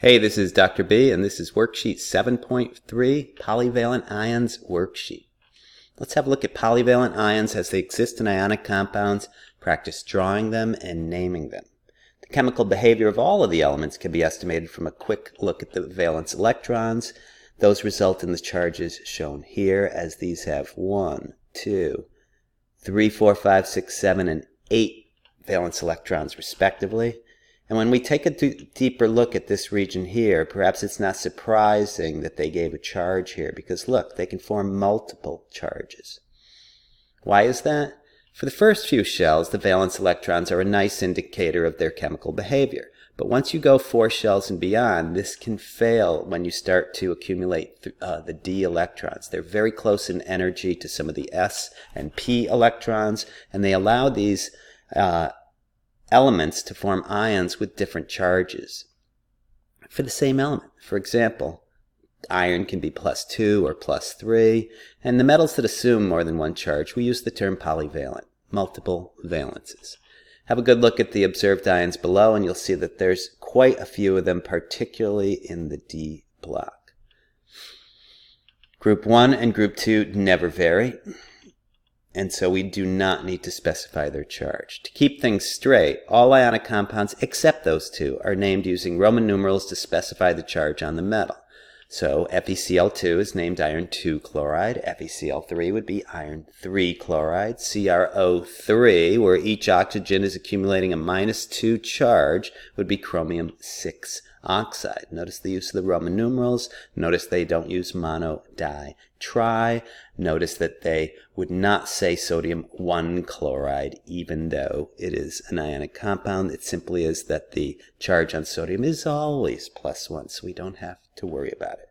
Hey, this is Dr. B, and this is worksheet 7.3, polyvalent ions worksheet. Let's have a look at polyvalent ions as they exist in ionic compounds, practice drawing them and naming them. The chemical behavior of all of the elements can be estimated from a quick look at the valence electrons. Those result in the charges shown here, as these have 1, 2, 3, 4, 5, 6, 7, and 8 valence electrons respectively. And when we take a deeper look at this region here, perhaps it's not surprising that they gave a charge here, because look, they can form multiple charges. Why is that? For the first few shells, the valence electrons are a nice indicator of their chemical behavior. But once you go 4 shells and beyond, this can fail when you start to accumulate the d electrons. They're very close in energy to some of the s and p electrons, and they allow these elements to form ions with different charges for the same element. For example, iron can be +2 or +3, and the metals that assume more than one charge, we use the term polyvalent, multiple valences. Have a good look at the observed ions below, and you'll see that there's quite a few of them, particularly in the D block. Group 1 and Group 2 never vary, and so we do not need to specify their charge. To keep things straight, all ionic compounds except those two are named using Roman numerals to specify the charge on the metal. So FeCl2 is named iron 2 chloride, FeCl3 would be iron 3 chloride, CrO3, where each oxygen is accumulating a -2 charge, would be chromium 6 oxide. Notice the use of the Roman numerals. Notice they don't use mono, di, tri. Notice that they would not say sodium 1 chloride, even though it is an ionic compound. It simply is that the charge on sodium is always +1, so we don't have to worry about it.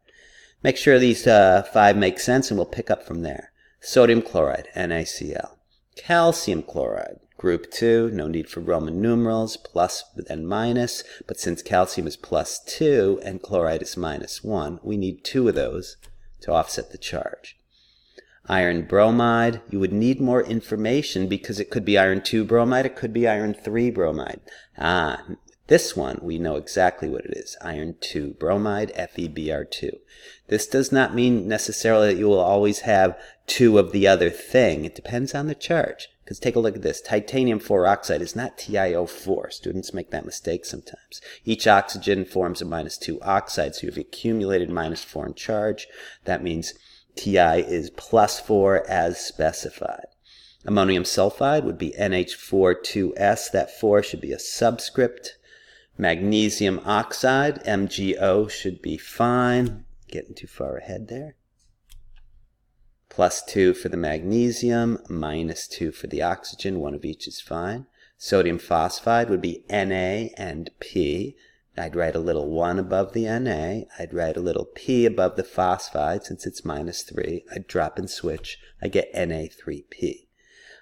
Make sure these 5 make sense, and we'll pick up from there. Sodium chloride, NaCl. Calcium chloride, Group 2, no need for Roman numerals, plus and minus, but since calcium is +2 and chloride is -1, we need 2 of those to offset the charge. Iron bromide, you would need more information because it could be iron 2 bromide, it could be iron 3 bromide. This one, we know exactly what it is, iron 2 bromide, FeBr2. This does not mean necessarily that you will always have 2 of the other thing. It depends on the charge. Because take a look at this. Titanium 4 oxide is not TiO4. Students make that mistake sometimes. Each oxygen forms a -2 oxide, so you've accumulated -4 in charge. That means Ti is +4 as specified. Ammonium sulfide would be NH42S. That 4 should be a subscript. Magnesium oxide, MgO, should be fine. Getting too far ahead there. +2 for the magnesium, -2 for the oxygen, 1 of each is fine. Sodium phosphide would be Na and P. I'd write a little 1 above the Na. I'd write a little P above the phosphide. Since it's -3, I'd drop and switch. I get Na3P.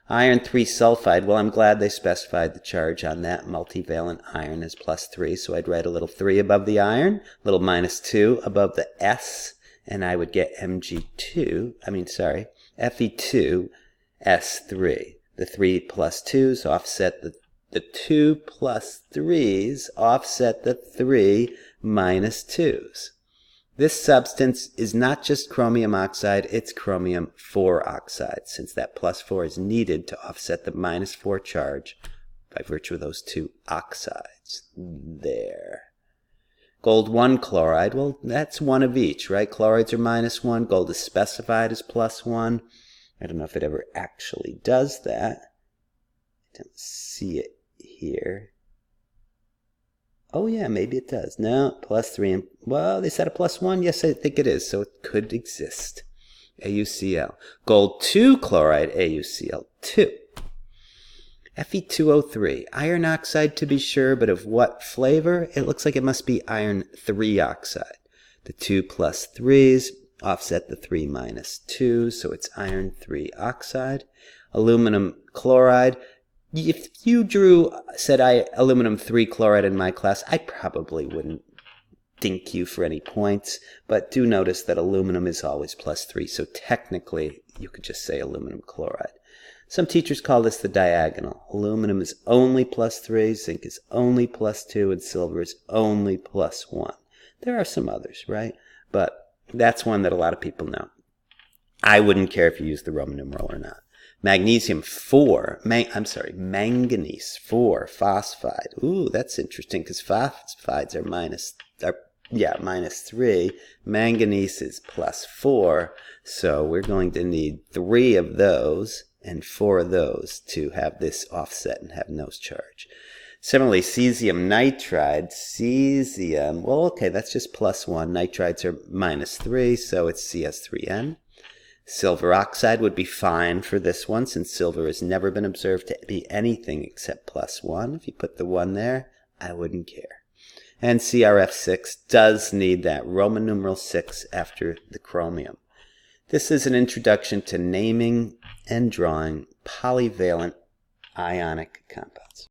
Iron 3 sulfide, well, I'm glad they specified the charge on that multivalent iron as +3, so I'd write a little 3 above the iron, a little -2 above the S, and I would get Fe2S3. The 3 +2s offset the 2 +3s offset the 3 -2s. This substance is not just chromium oxide, it's chromium 4 oxide, since that +4 is needed to offset the -4 charge by virtue of those 2 oxides. There. Gold 1 chloride, well, that's 1 of each, right? Chlorides are -1, gold is specified as +1. I don't know if it ever actually does that. I don't see it here. Oh yeah, maybe it does. No, +3 and, well, they said a +1. Yes, I think it is, so it could exist. AuCl. Gold 2 chloride, AuCl2. Fe2O3, iron oxide to be sure, but of what flavor? It looks like it must be iron 3 oxide. The 2 +3s offset the 3 -2s, so it's iron 3 oxide. Aluminum chloride. If you said aluminum 3 chloride in my class, I probably wouldn't dink you for any points, but do notice that aluminum is always +3, so technically you could just say aluminum chloride. Some teachers call this the diagonal. Aluminum is only +3, zinc is only +2, and silver is only +1. There are some others, right? But that's one that a lot of people know. I wouldn't care if you use the Roman numeral or not. Magnesium 4, manganese 4, phosphide. Ooh, that's interesting because phosphides are -3. Manganese is +4. So we're going to need 3 of those and 4 of those to have this offset and have no charge. Similarly, cesium nitride, well, okay, that's just +1. Nitrides are -3, so it's CS3N. Silver oxide would be fine for this one, since silver has never been observed to be anything except +1. If you put the 1 there, I wouldn't care. And CRF6 does need that Roman numeral 6 after the chromium. This is an introduction to naming and drawing polyvalent ionic compounds.